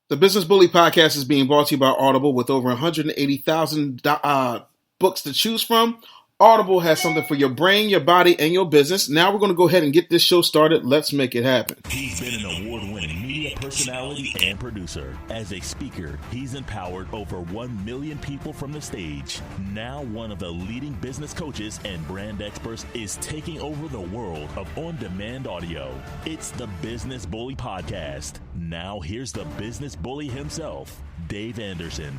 The Business Bully podcast is being brought to you by Audible with over 180,000 books to choose from. Audible has something for your brain, your body, and your business. Now we're going to go ahead and get this show started. Let's make it happen. He's been an award-winning media personality and producer. As a speaker, he's empowered over 1 million people from the stage. Now one of the leading business coaches and brand experts is taking over the world of on-demand audio. It's the Business Bully Podcast. Now here's the Business Bully himself, Dave Anderson.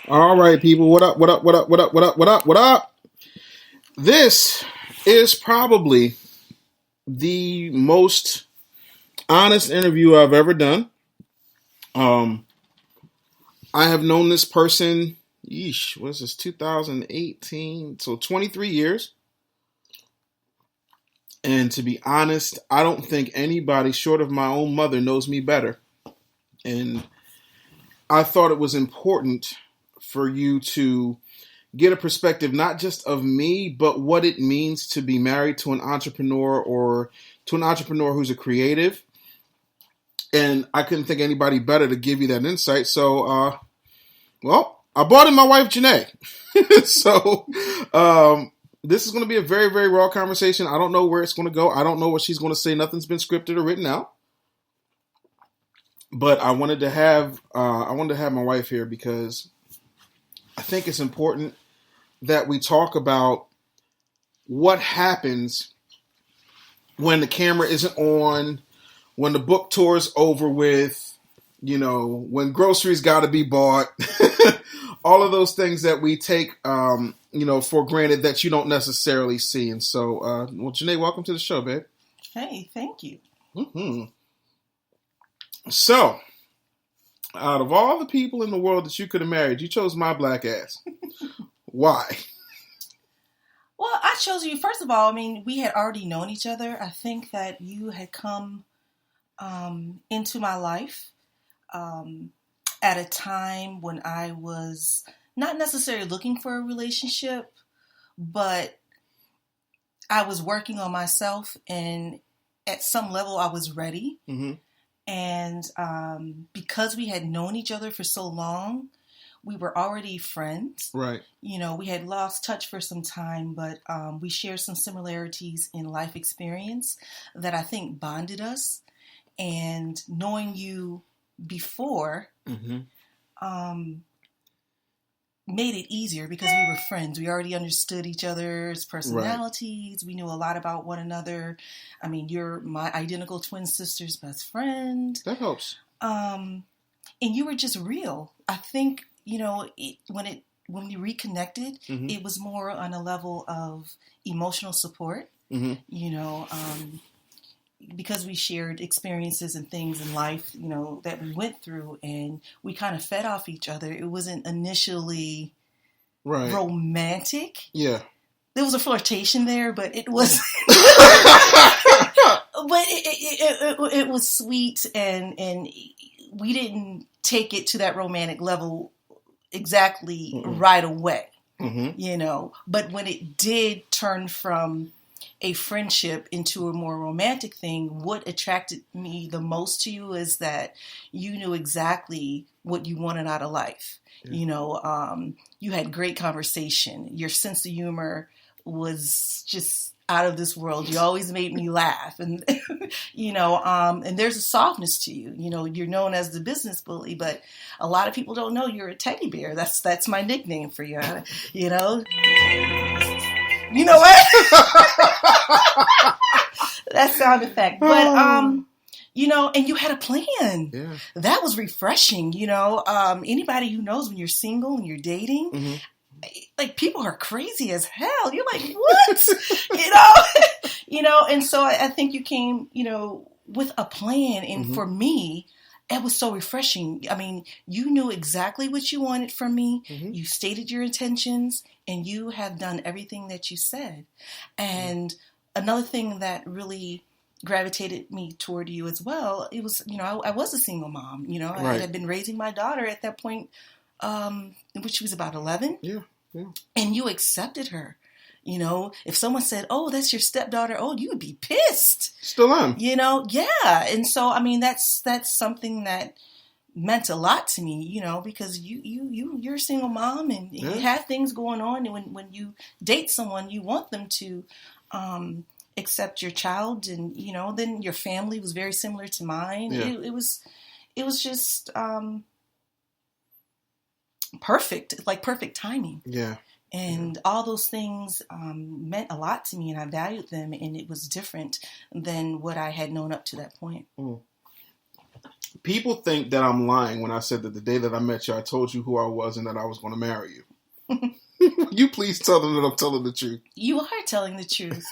All right, people. What up, what up, what up, what up, what up, what up, what up? This is probably the most honest interview I've ever done. I have known this person, what is this, 2018, so 23 years. And to be honest, I don't think anybody short of my own mother knows me better. And I thought it was important for you to get a perspective, not just of me, but what it means to be married to an entrepreneur or to an entrepreneur who's a creative. And I couldn't think anybody better to give you that insight. So, I brought in my wife, Janay. So, this is going to be a very, very raw conversation. I don't know where it's going to go. I don't know what she's going to say. Nothing's been scripted or written out. But I wanted to have my wife here because I think it's important that we talk about what happens when the camera isn't on, when the book tour is over with, when groceries got to be bought, all of those things that we take, for granted that you don't necessarily see. And so, Janay, welcome to the show, babe. Hey, thank you. Mm-hmm. So, out of all the people in the world that you could have married, you chose my black ass. Why? Well, I chose you. First of all, we had already known each other. I think that you had come into my life at a time when I was not necessarily looking for a relationship, but I was working on myself, and at some level I was ready. Mm-hmm. And because we had known each other for so long, we were already friends. Right. We had lost touch for some time, but we shared some similarities in life experience that I think bonded us. And knowing you before made it easier because we were friends. We already understood each other's personalities. Right. We knew a lot about one another. You're my identical twin sister's best friend. That helps. And you were just real. I think, when we reconnected, it was more on a level of emotional support. Mm-hmm. Because we shared experiences and things in life, that we went through, and we kind of fed off each other. It wasn't initially romantic. Yeah. There was a flirtation there, but it was, but it was sweet, and we didn't take it to that romantic level exactly right away, but when it did turn from a friendship into a more romantic thing, what attracted me the most to you is that you knew exactly what you wanted out of life. Yeah. You had great conversation. Your sense of humor was just out of this world. You always made me laugh, and and there's a softness to you. You're known as the business bully, but a lot of people don't know you're a teddy bear. That's my nickname for you. You know what? That sound effect. But, and you had a plan. Yeah. That was refreshing. Anybody who knows when you're single and you're dating, people are crazy as hell. You're like, what? And so I think you came, with a plan. And for me, it was so refreshing. You knew exactly what you wanted from me. Mm-hmm. You stated your intentions, and you have done everything that you said. And another thing that really gravitated me toward you as well, it was, I was a single mom. I had been raising my daughter at that point, which she was about 11. Yeah. Yeah. And you accepted her. You know, if someone said, "Oh, that's your stepdaughter," oh, you would be pissed. Still am. You know, yeah. And so, I mean, that's something that meant a lot to me, you know, because you're a single mom and you have things going on. And when you date someone, you want them to accept your child, and you know, then your family was very similar to mine. Yeah. It was just perfect, like perfect timing. Yeah. And all those things meant a lot to me, and I valued them, and it was different than what I had known up to that point. Mm. People think that I'm lying when I said that the day that I met you, I told you who I was and that I was going to marry you. You please tell them that I'm telling the truth. You are telling the truth.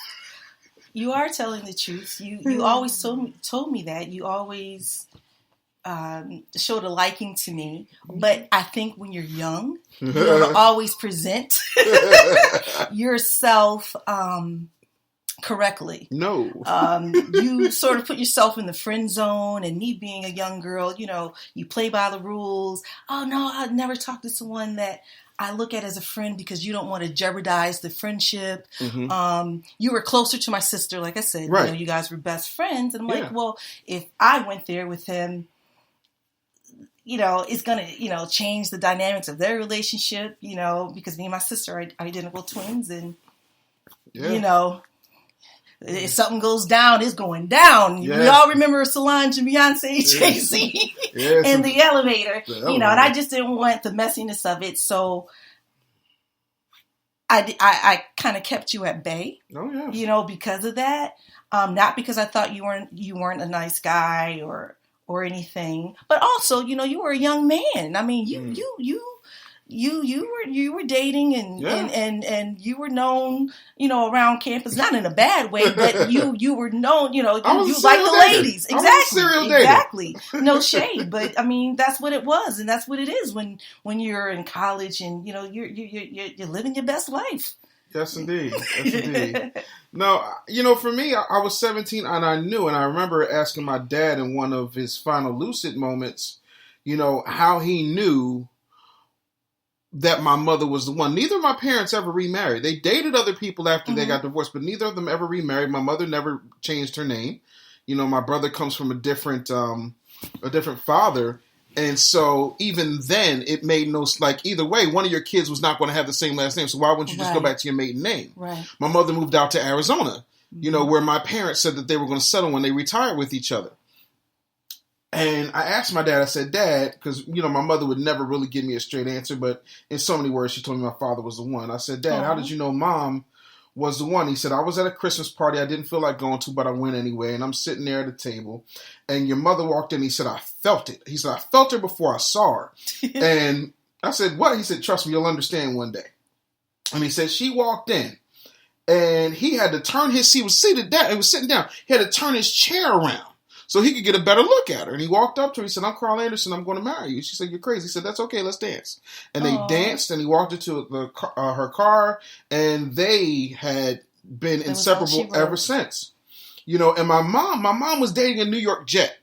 You are telling the truth. You always told me that. You always showed a liking to me. But I think when you're young, you don't always present yourself correctly. No. You sort of put yourself in the friend zone, and me being a young girl, you know, you play by the rules. Oh no, I'd never talk to someone that I look at as a friend because you don't want to jeopardize the friendship. Mm-hmm. You were closer to my sister, like I said, right. You know, you guys were best friends. And I'm like, well, if I went there with him, you know, it's going to, you know, change the dynamics of their relationship, you know, because me and my sister are identical twins, and, you know, if something goes down, it's going down. We all remember Solange and Beyonce, Jay-Z, in the elevator, you know, and I just didn't want the messiness of it. So I kind of kept you at bay, you know, because of that. Not because I thought you weren't a nice guy or anything, but also, you know, you were a young man. I mean, you were dating and you were known, you know, around campus, not in a bad way, but you were known, you know, you like the ladies. Exactly. No shade, but I mean, that's what it was, and that's what it is when you're in college and, you know, you're living your best life. Yes, indeed. Yes, indeed. No, you know, for me, I was 17 and I knew, and I remember asking my dad in one of his final lucid moments, you know, how he knew that my mother was the one. Neither of my parents ever remarried. They dated other people after they got divorced, but neither of them ever remarried. My mother never changed her name. You know, my brother comes from a different father. And so even then it made no, like, either way, one of your kids was not going to have the same last name. So why wouldn't you just go back to your maiden name? Right. My mother moved out to Arizona, you know, where my parents said that they were going to settle when they retired with each other. And I asked my dad, I said, Dad, because, you know, my mother would never really give me a straight answer, but in so many words, she told me my father was the one. I said, Dad, how did you know Mom was the one? He said, I was at a Christmas party I didn't feel like going to, but I went anyway. And I'm sitting there at the table, and your mother walked in. He said, I felt it. He said, I felt her before I saw her. And I said, what? He said, trust me, you'll understand one day. And he said, she walked in, and he had to turn his, he was seated down, he was sitting down. He had to turn his chair around so he could get a better look at her. And he walked up to her. He said, I'm Carl Anderson. I'm going to marry you. She said, you're crazy. He said, that's okay. Let's dance. And they danced, and he walked her to her car, and they had been inseparable ever since. You know, and my mom was dating a New York jet.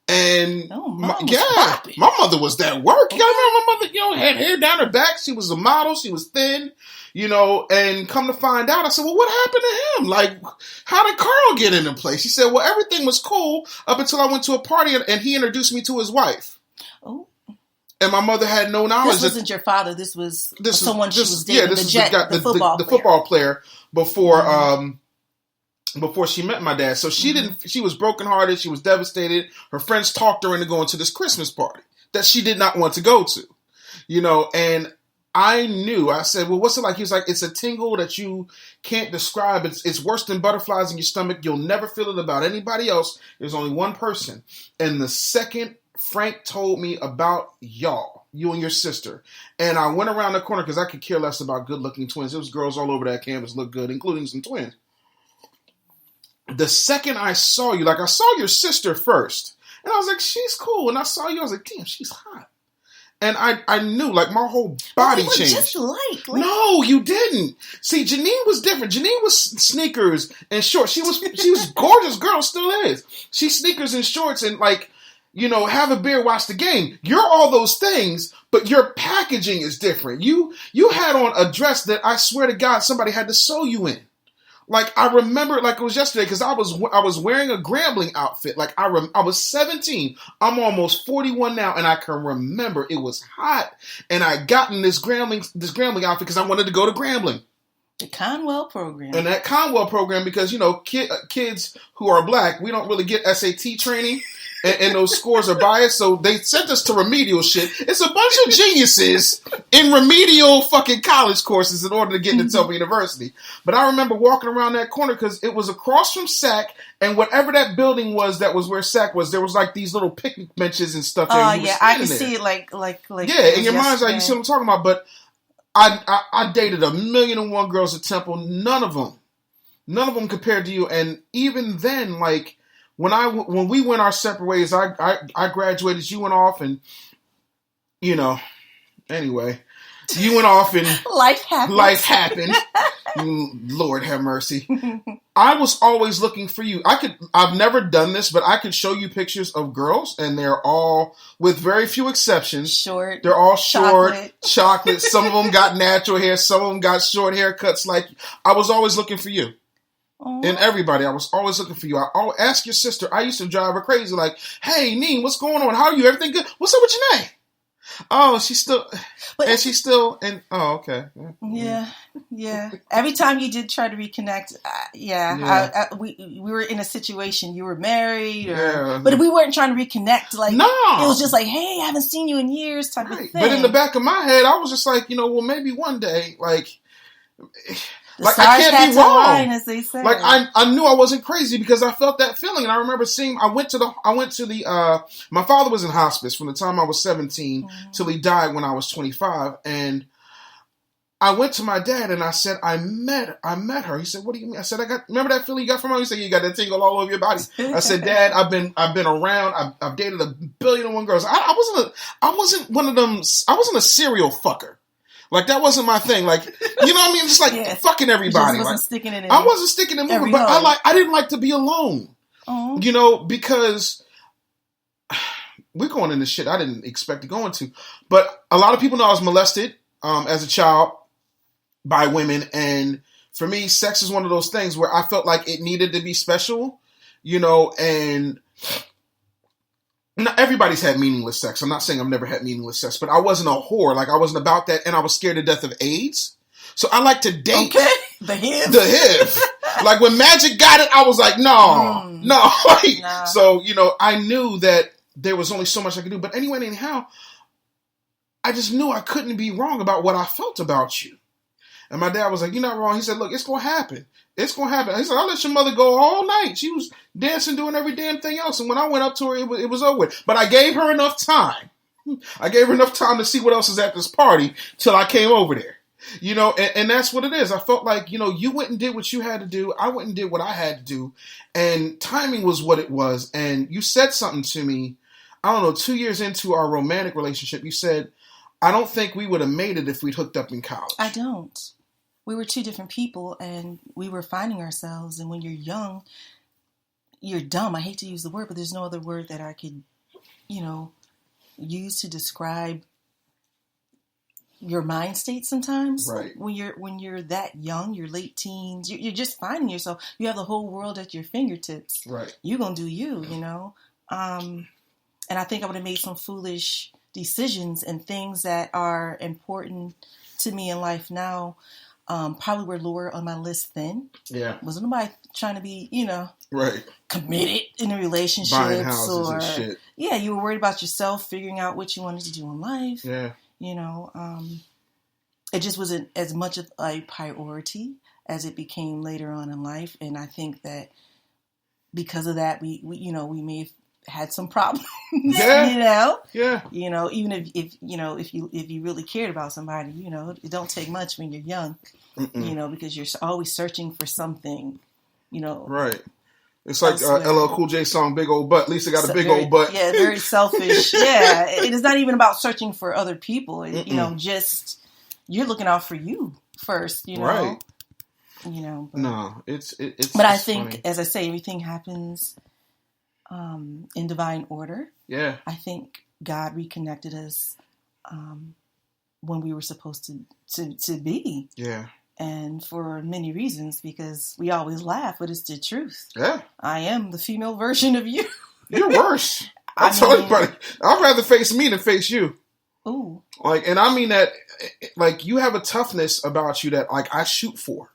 And my mother was that work. You gotta remember, my mother, you know, had hair down her back. She was a model. She was thin, you know, and come to find out, I said, well, what happened to him? Like, how did Carl get into place? She said, well, everything was cool up until I went to a party and he introduced me to his wife. Oh. And my mother had no knowledge. This wasn't your father. This was someone she was dating. The football player before she met my dad. So she was brokenhearted. She was devastated. Her friends talked her into going to this Christmas party that she did not want to go to, you know, and I knew. I said, well, what's it like? He was like, it's a tingle that you can't describe. It's worse than butterflies in your stomach. You'll never feel it about anybody else. There's only one person. And the second Frank told me about you and your sister, and I went around the corner because I could care less about good-looking twins. There was girls all over that campus look good, including some twins. The second I saw you, like I saw your sister first, and I was like, she's cool. And I saw you, I was like, damn, she's hot. And I knew, like, my whole body changed. Just like. No, you didn't. See, Janine was different. Janine was sneakers and shorts. She was gorgeous girl, still is. She's sneakers and shorts, and like, have a beer, watch the game. You're all those things, but your packaging is different. You had on a dress that I swear to God somebody had to sew you in. Like, I remember it like it was yesterday because I was wearing a Grambling outfit. Like, I was 17. I'm almost 41 now, and I can remember it was hot, and I got in this Grambling outfit because I wanted to go to Grambling. The Conwell program. And that Conwell program, because, kids who are black, we don't really get SAT training. And those scores are biased, so they sent us to remedial shit. It's a bunch of geniuses in remedial fucking college courses in order to get into Temple University. But I remember walking around that corner because it was across from SAC, and whatever that building was that was where SAC was, there was like these little picnic benches and stuff there. Yeah, I can see it like. Yeah, in your mind's like, you see what I'm talking about. But I dated 1,000,001 girls at Temple. None of them compared to you. And even then, like, when we went our separate ways, I graduated, you went off, and anyway, you went off and life happened. Lord have mercy. I was always looking for you. I've never done this, but I could show you pictures of girls, and they're all, with very few exceptions, short. They're all short, chocolate. Some of them got natural hair, some of them got short haircuts. Like, I was always looking for you. And everybody, I was always looking for you. I ask your sister. I used to drive her crazy. Like, hey, Neen, what's going on? How are you? Everything good? What's up with Janay? Oh, oh, okay. Yeah. Every time you did try to reconnect, we were in a situation. You were married, but we weren't trying to reconnect. Like, no, it was just like, hey, I haven't seen you in years, type of thing. But in the back of my head, I was just like, well, maybe one day, like. I can't be wrong. Line, as they say. Like, I knew I wasn't crazy because I felt that feeling, and I remember I went to the my father was in hospice from the time I was 17 till he died when I was 25, and I went to my dad and I said, I met her. He said, what do you mean? I said, remember that feeling you got from her? He said, you got that tingle all over your body. I said, Dad, I've been around. I've dated 1,000,001 girls. I wasn't one of them. I wasn't a serial fucker. Like, that wasn't my thing. Like, you know what I mean? Just like fucking everybody. Wasn't sticking it in. I wasn't sticking it in, but I didn't like to be alone. Because we're going into shit I didn't expect to go into. But a lot of people know I was molested as a child by women, and for me, sex is one of those things where I felt like it needed to be special, and. Not everybody's had meaningless sex. I'm not saying I've never had meaningless sex, but I wasn't a whore. Like, I wasn't about that, and I was scared to death of AIDS. So I like to date. Okay. The HIV. Like, when Magic got it, I was like, no. Like, nah. So, I knew that there was only so much I could do. But anyway, anyhow, I just knew I couldn't be wrong about what I felt about you. And my dad was like, you're not wrong. He said, look, it's going to happen. It's going to happen. He said, I'll let your mother go all night. She was dancing, doing every damn thing else. And when I went up to her, it was over with. But I gave her enough time. I gave her enough time to see what else is at this party till I came over there. And that's what it is. I felt like, you went and did what you had to do. I went and did what I had to do. And timing was what it was. And you said something to me, I don't know, 2 years into our romantic relationship. You said, I don't think we would have made it if we'd hooked up in college. I don't. We were two different people, and we were finding ourselves. And when you're young, you're dumb. I hate to use the word, but there's no other word that I could, use to describe your mind state sometimes. Right. When you're that young, you're late teens, you're just finding yourself. You have the whole world at your fingertips. Right. You're going to do you, And I think I would have made some foolish decisions and things that are important to me in life now. Probably were lower on my list then. Yeah. Wasn't nobody trying to be, right, committed in a relationship. Buying houses and shit. Yeah, you were worried about yourself, figuring out what you wanted to do in life. Yeah. It just wasn't as much of a priority as it became later on in life. And I think that because of that, we may have had some problems. Yeah. Yeah. Even if you really cared about somebody, it don't take much when you're young. Because you're always searching for something, Right. It's like LL Cool J song, Big Old Butt. Lisa got a big old butt. Yeah, very selfish. Yeah. It is not even about searching for other people. Just you're looking out for you first, Right. No, it's But I think, funny. as I say, everything happens in divine order. Yeah. I think God reconnected us when we were supposed to be. Yeah. And for many reasons, because we always laugh, but it's the truth. Yeah. I am the female version of you. You're worse. I tell everybody, I'd rather face me than face you. Ooh. Like, and I mean that, like, you have a toughness about you that, like, I shoot for.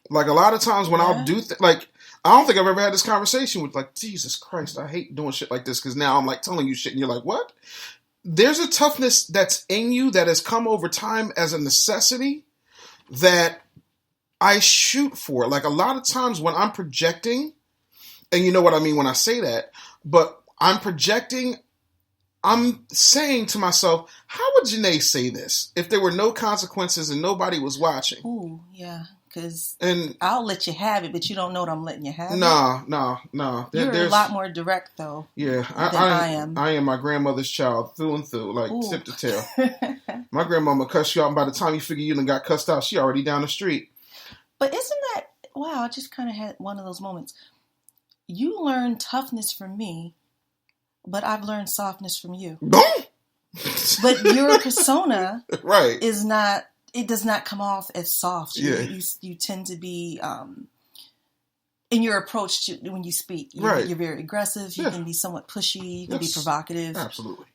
Like, a lot of times when I'll do, like, I don't think I've ever had this conversation with, like, Jesus Christ, I hate doing shit like this because now I'm, like, telling you shit and you're like, what? There's a toughness that's in you that has come over time as a necessity that I shoot for. Like, a lot of times when I'm projecting, and you know what I mean when I say that, but I'm projecting, I'm saying to myself, how would Janay say this if there were no consequences and nobody was watching? Ooh, yeah, because and I'll let you have it, but you don't know that I'm letting you have it. No. You're a lot more direct, though. Yeah, than I am. I am my grandmother's child through and through, like tip to tail. My grandmama cussed you out, and by the time you figure you done got cussed out, she already down the street. But isn't that, wow, I just kind of had one of those moments. You learned toughness from me, but I've learned softness from you. Boom! But your persona right. is not, it does not come off as soft. Yeah. You tend to be, in your approach to when you speak, you're very aggressive. You can be somewhat pushy. You can be provocative. Absolutely.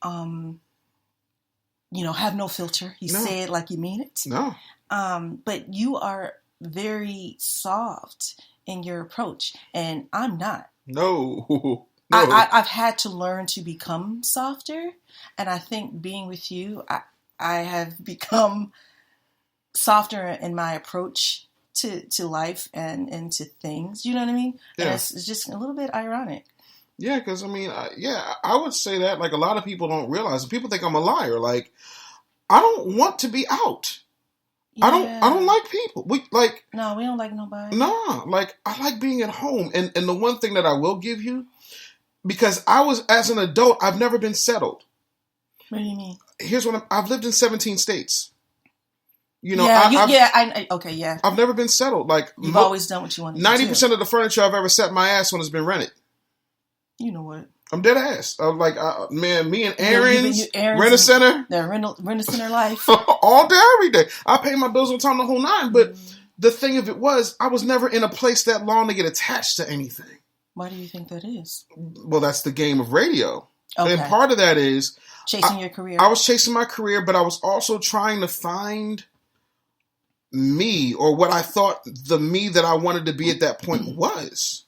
Have no filter. You say it like you mean it. No. But you are very soft in your approach, and I'm not. No. I've had to learn to become softer, and I think being with you, I have become softer in my approach to life and to things. You know what I mean? Yeah. And it's just a little bit ironic. Yeah, because, I mean, I would say that, like, a lot of people don't realize. People think I'm a liar. Like, I don't want to be out. Yeah. I don't like people. No, we don't like nobody. Nah, like, I like being at home. And the one thing that I will give you, because I was, as an adult, I've never been settled. What do you mean? Here's what I've lived in 17 states. You know, I've never been settled. Like, you've always done what you wanted. 90% of the furniture I've ever set my ass on has been rented. You know what? I'm dead ass. I'm like, man, me and Aaron's Rent-A-Center. The Rent-A-Center life. All day, every day. I pay my bills on time the whole nine. But the thing of it was, I was never in a place that long to get attached to anything. Why do you think that is? Well, that's the game of radio. Okay. And part of that is... chasing your career. I was chasing my career, but I was also trying to find me, or what I thought the me that I wanted to be at that point was.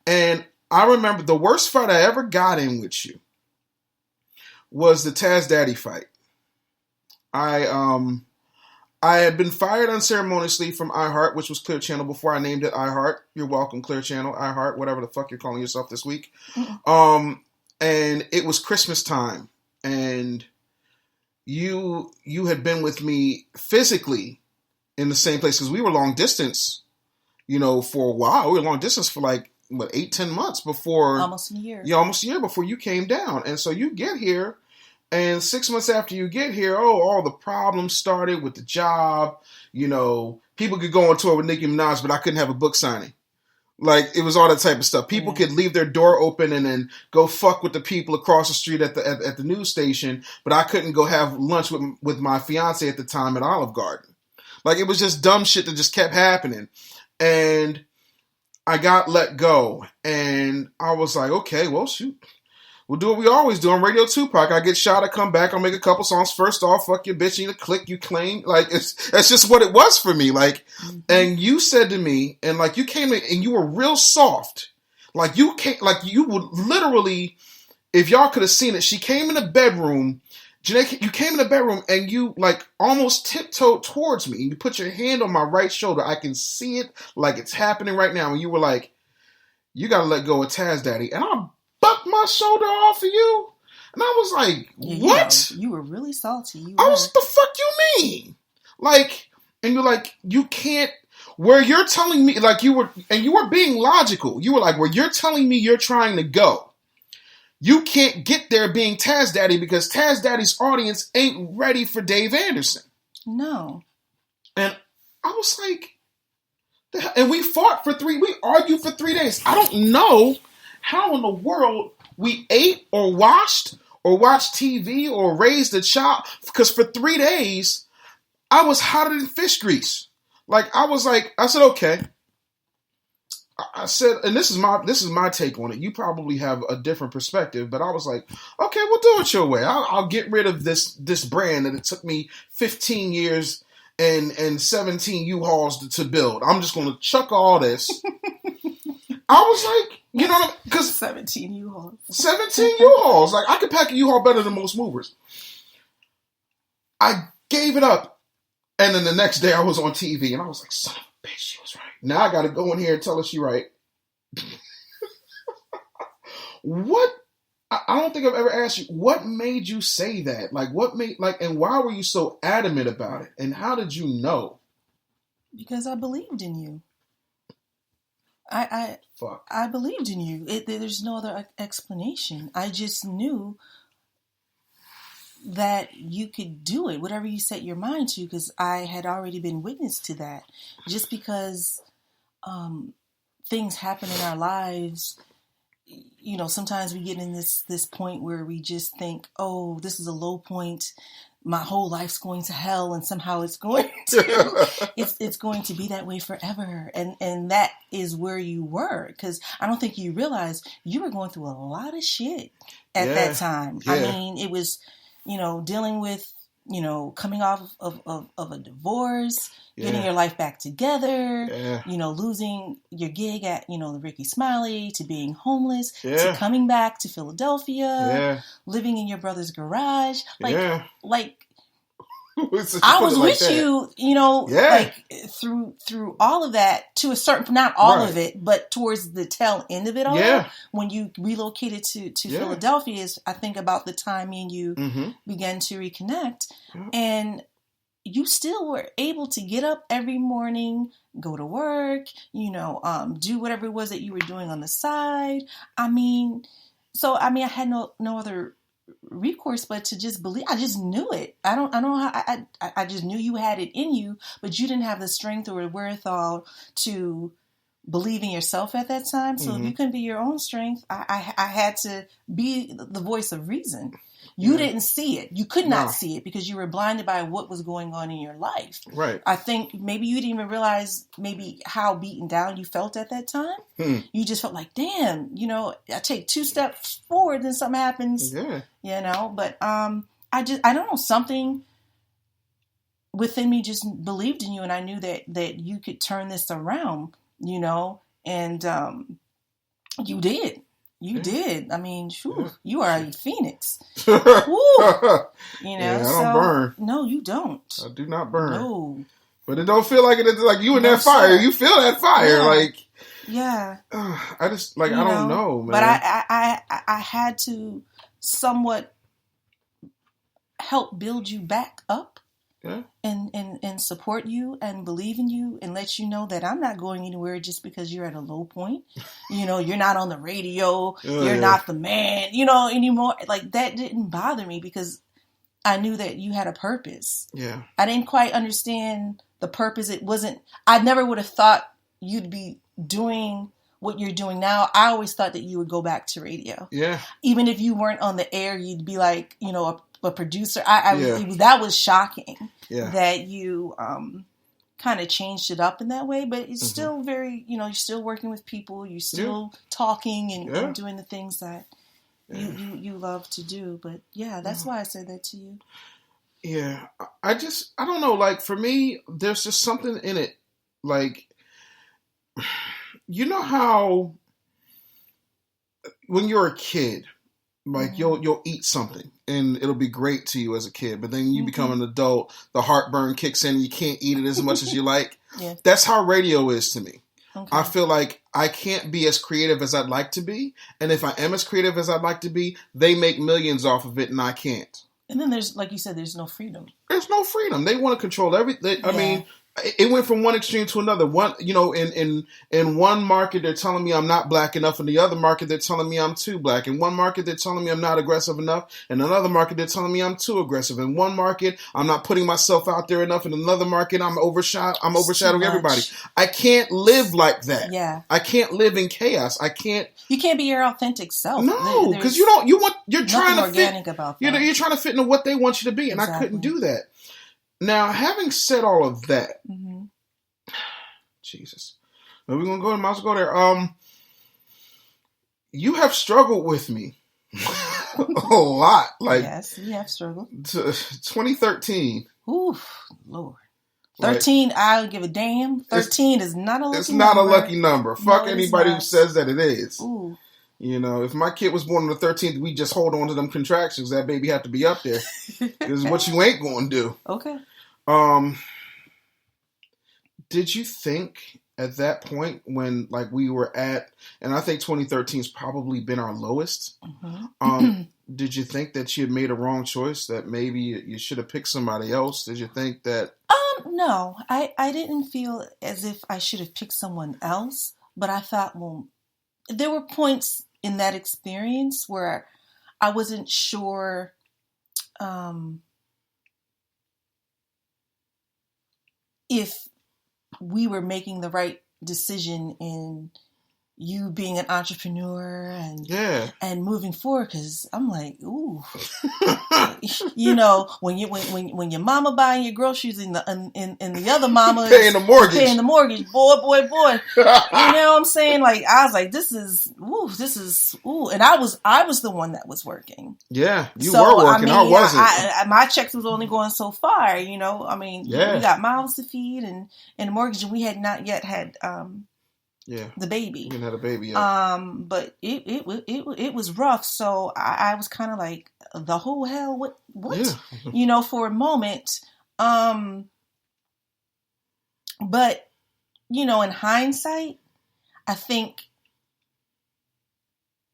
And I remember the worst fight I ever got in with you was the Taz Daddy fight. I had been fired unceremoniously from iHeart, which was Clear Channel before I named it iHeart. You're welcome, Clear Channel, iHeart, whatever the fuck you're calling yourself this week. And it was Christmas time, and you had been with me physically in the same place, because we were long distance, for a while. We were long distance for 8-10 months before. Almost a year. Yeah, almost a year before you came down. And so you get here, and 6 months after you get here, all the problems started with the job. People could go on tour with Nicki Minaj, but I couldn't have a book signing. Like, it was all that type of stuff. People could leave their door open and then go fuck with the people across the street at the news station, but I couldn't go have lunch with my fiance at the time at Olive Garden. Like, it was just dumb shit that just kept happening. And I got let go. And I was like, okay, well, shoot. We'll do what we always do on Radio Tupac. I get shot, I come back, I'll make a couple songs. First off, fuck your bitch, you click, you claim. Like, that's just what it was for me. Like, and you said to me, and like, you came in and you were real soft. Like, you would literally, if y'all could have seen it, she came in the bedroom. Janay, you came in the bedroom and you like almost tiptoed towards me. And you put your hand on my right shoulder. I can see it like it's happening right now. And you were like, you got to let go of Taz Daddy. And I bucked my shoulder off of you. And I was like, what? You were really salty. I was, the fuck you mean? Like, and you're like, you can't, where you're telling me, like you were being logical. You were like, where you're telling me you're trying to go, you can't get there being Taz Daddy because Taz Daddy's audience ain't ready for Dave Anderson. No. And I was like, and we argued for 3 days. I don't know how in the world we ate or watched TV or raised a child. Because for 3 days, I was hotter than fish grease. I said, okay. I said, and this is my take on it. You probably have a different perspective, but I was like, okay, we'll do it your way. I'll get rid of this brand that it took me 15 years and 17 U-Hauls to build. I'm just going to chuck all this. I was like, you know what? Because 17 U-Hauls. 17 U-Hauls. Like, I could pack a U-Haul better than most movers. I gave it up, and then the next day I was on TV, and I was like, son of a bitch, she was right. Now I got to go in here and tell her she right. What? I don't think I've ever asked you, what made you say that? And why were you so adamant about it? And how did you know? Because I believed in you. I believed in you. There's no other explanation. I just knew that you could do it, whatever you set your mind to, because I had already been witness to that. Just because things happen in our lives, you know, sometimes we get in this point where we just think, oh, this is a low point. My whole life's going to hell, and somehow it's going to it's going to be that way forever. And that is where you were, because I don't think you realize you were going through a lot of shit at that time. Yeah. I mean, it was, you know, dealing with, you know, coming off of a divorce, getting your life back together, you know, losing your gig at, you know, the Ricky Smiley, to being homeless, to coming back to Philadelphia, living in your brother's garage. Like I was with you, you know, like through all of that, to a certain, not all of it, but towards the tail end of it all. When you relocated to Philadelphia, is I think about the time me and you began to reconnect, and you still were able to get up every morning, go to work, you know, do whatever it was that you were doing on the side. I had no other recourse but to just believe. I just knew it. I don't know how. I just knew you had it in you, but you didn't have the strength or the wherewithal to believe in yourself at that time. So if you couldn't be your own strength, I had to be the voice of reason. You didn't see it. You could not see it because you were blinded by what was going on in your life. Right. I think maybe you didn't even realize maybe how beaten down you felt at that time. You just felt like, damn, you know, I take 2 steps forward and something happens. Yeah. You know, but I don't know, something within me just believed in you, and I knew that you could turn this around, you know, and you did. You did. I mean, you are a phoenix. You know, I don't burn. No, you don't. I do not burn. No. But it don't feel like it's like you in that fire. You feel that fire, like. Yeah. I just I don't know, man. But I had to somewhat help build you back up. Yeah. And support you and believe in you and let you know that I'm not going anywhere just because you're at a low point. You know, you're not on the radio. You're not the man, you know, anymore. Like, that didn't bother me because I knew that you had a purpose. Yeah. I didn't quite understand the purpose. I never would have thought you'd be doing what you're doing now. I always thought that you would go back to radio. Yeah. Even if you weren't on the air, you'd be like, you know, a producer. That was shocking that you kind of changed it up in that way, but it's still very, you know, you're still working with people, you're still talking and doing the things that you love to do. But that's why I said that to you. Yeah. I don't know, like, for me, there's just something in it. Like, you know how when you're a kid, like, you'll eat something and it'll be great to you as a kid, but then you become an adult, the heartburn kicks in and you can't eat it as much as you like. Yeah. That's how radio is to me. Okay. I feel like I can't be as creative as I'd like to be, and if I am as creative as I'd like to be, they make millions off of it and I can't. And then there's, like you said, there's no freedom. There's no freedom. They want to control everything. I mean, it went from one extreme to another. One, in one market they're telling me I'm not black enough, in the other market they're telling me I'm too black. In one market they're telling me I'm not aggressive enough, in another market they're telling me I'm too aggressive. In one market I'm not putting myself out there enough, in another market I'm overshadowing everybody. I can't live like that. Yeah, I can't live in chaos. You can't be your authentic self. No, because you're trying to organic fit. About that. You're trying to fit into what they want you to be, and I couldn't do that. Now, having said all of that, Jesus, we're gonna go. Might as well go there. You have struggled with me a lot. Like, yes, we have struggled. 2013. Oof, Lord. 13, I don't give a damn. 13 is not a lucky number. It's not a lucky number. Fuck anybody who says that it is. Ooh. If my kid was born on the 13th, we just hold on to them contractions. That baby have to be up there. This is what you ain't going to do. Okay. Did you think at that point when we were at, and I think 2013 has probably been our lowest, did you think that you had made a wrong choice, that maybe you should have picked somebody else? Did you think that? No, I didn't feel as if I should have picked someone else, but I thought, well, there were points in that experience where I wasn't sure if we were making the right decision in you being an entrepreneur and moving forward, because I'm like, ooh, when your mama buying your groceries and the other mama paying the mortgage, boy, you know what I'm saying? Like, I was like, this is, and I was the one that was working. Yeah, you were working. I wasn't. My checks was only going so far. We got mouths to feed and a mortgage, and we had not yet had the baby. You didn't have a baby yet. But it was rough. So I was kind of like, the whole hell, what? Yeah. For a moment. But in hindsight, I think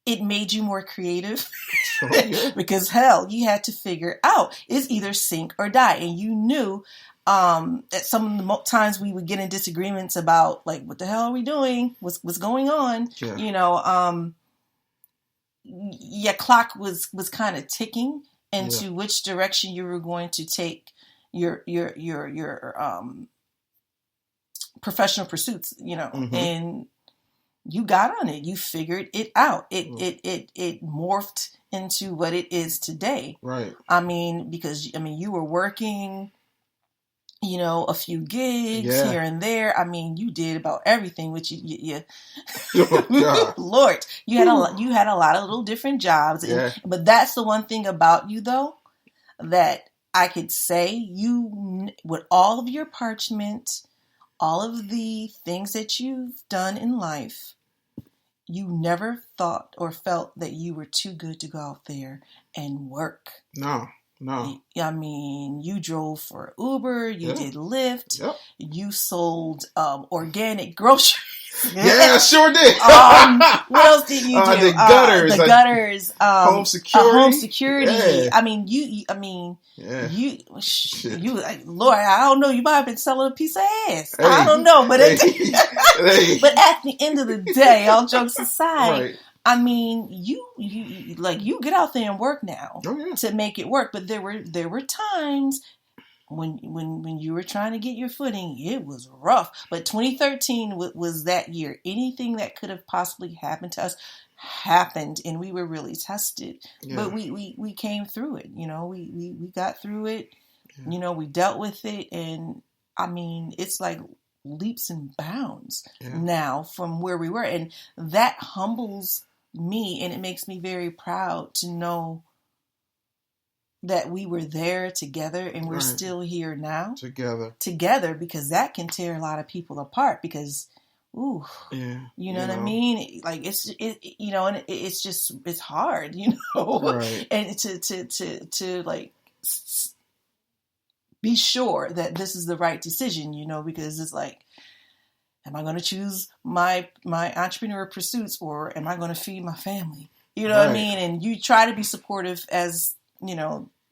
it made you more creative because hell, you had to figure out it's either sink or die, and you knew. At some of the times we would get in disagreements about what the hell are we doing? What's going on? Yeah. Your clock was kind of ticking into which direction you were going to take your professional pursuits, and you got on it. You figured it out. It morphed into what it is today. Right. Because you were working, a few gigs here and there. You did about everything, which you Lord, you had a lot of little different jobs. But that's the one thing about you, though, that I could say, you, with all of your parchment, all of the things that you've done in life, you never thought or felt that you were too good to go out there and work. No. You drove for Uber, you did Lyft, you sold organic groceries. Yeah, I sure did. What else did you do? The gutters. Home security. Home security. Yeah. Lord, I don't know. You might have been selling a piece of ass. Hey. I don't know, but but at the end of the day, all jokes aside. Right. You get out there and work now to make it work. But there were times when you were trying to get your footing, it was rough. But 2013 was that year. Anything that could have possibly happened to us happened, and we were really tested. Yeah. But we came through it. We got through it. Yeah. We dealt with it, and it's like leaps and bounds now from where we were, and that humbles me, and it makes me very proud to know that we were there together, and we're still here now together, because that can tear a lot of people apart, because you know what I mean? Like and it's hard, right. And to be sure that this is the right decision, because it's like, am I going to choose my entrepreneur pursuits, or am I going to feed my family? You know what I mean? And you try to be supportive as,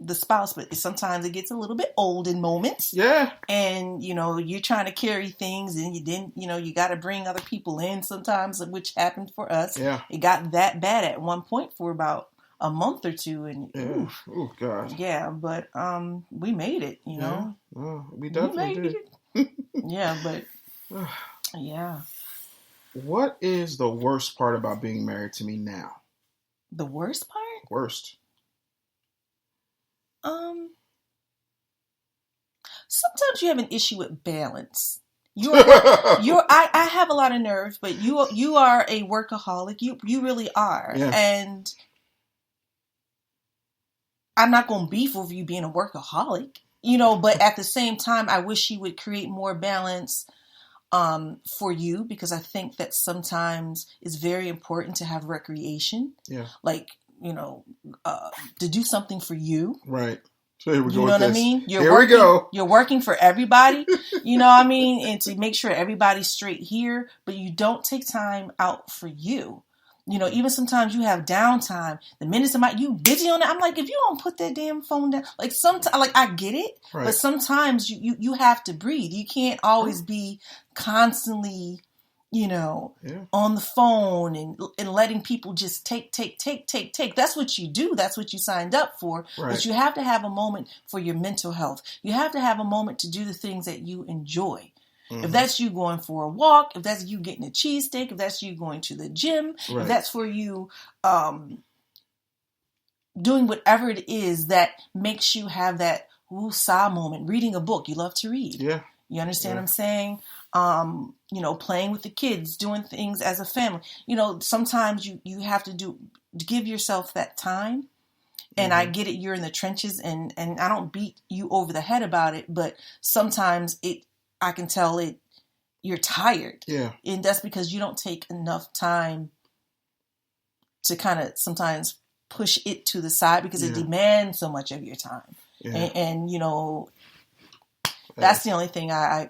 the spouse, but sometimes it gets a little bit old in moments. Yeah. And, you're trying to carry things and you got to bring other people in sometimes, which happened for us. Yeah. It got that bad at one point for about a month or two. And oh God. Yeah. But, we made it, Yeah. Oh, we definitely did. Yeah. But yeah. What is the worst part about being married to me now? The worst part? Worst. Sometimes you have an issue with balance. I have a lot of nerves, but you are a workaholic. You really are. Yeah. And I'm not going to beef over you being a workaholic, but at the same time, I wish you would create more balance for you, because I think that sometimes it's very important to have recreation. Yeah. Like, to do something for you. Right. So here we go. You know what I mean? We go. You're working for everybody, you know what I mean? And to make sure everybody's straight here, but you don't take time out for you. Even sometimes you have downtime. The minute you busy on that, I'm like, if you don't put that damn phone down, like sometimes, like I get it, right. But sometimes you have to breathe. You can't always be constantly, on the phone and letting people just take. That's what you do. That's what you signed up for. Right. But you have to have a moment for your mental health. You have to have a moment to do the things that you enjoy. Mm-hmm. If that's you going for a walk, if that's you getting a cheesesteak, if that's you going to the gym, right. If that's for you doing whatever it is that makes you have that woosah moment, reading a book. You love to read. Yeah. You understand what I'm saying? Playing with the kids, doing things as a family. Sometimes you have to give yourself that time. And I get it, you're in the trenches, and I don't beat you over the head about it, but sometimes I can tell you're tired. Yeah. And that's because you don't take enough time to kind of sometimes push it to the side, because it demands so much of your time. Yeah. And that's the only thing I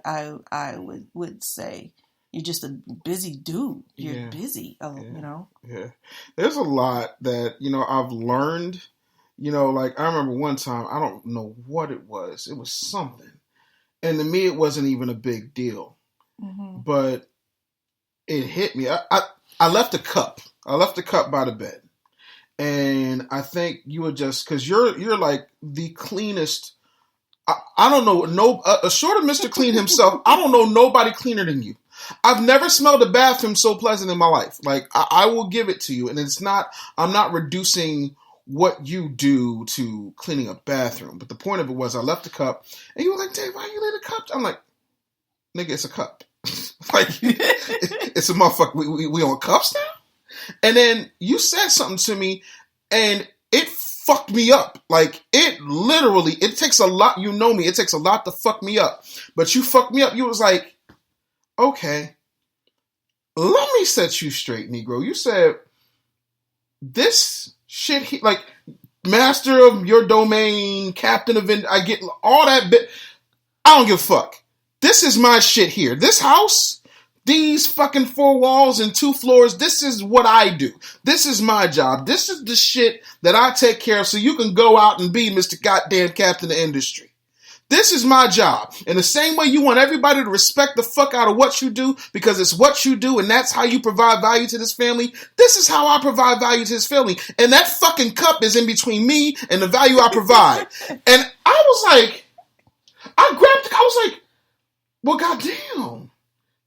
would say. You're just a busy dude. You're busy, Yeah. There's a lot that, I've learned, like I remember one time, I don't know what it was. It was something. And to me, it wasn't even a big deal, but it hit me. I left a cup. I left a cup by the bed, and I think you were just, because you're like the cleanest. I don't know, short of Mr. Clean himself, I don't know nobody cleaner than you. I've never smelled a bathroom so pleasant in my life. Like I will give it to you, and I'm not reducing what you do to cleaning a bathroom. But the point of it was I left the cup, and you were like, Dave, why you leave the cup? I'm like, nigga, it's a cup. Like, it's a motherfucker. We on cups now? And then you said something to me, and it fucked me up. Like, it takes a lot. You know me. It takes a lot to fuck me up. But you fucked me up. You was like, okay, let me set you straight, Negro. You said, this shit, like, master of your domain, captain of it, I get all that bit. I don't give a fuck. This is my shit here. This house, these fucking 4 walls and 2 floors, this is what I do. This is my job. This is the shit that I take care of so you can go out and be Mr. Goddamn Captain of Industry. This is my job. In the same way you want everybody to respect the fuck out of what you do because it's what you do and that's how you provide value to this family, this is how I provide value to this family. And that fucking cup is in between me and the value I provide. And I was like, I was like, well, goddamn,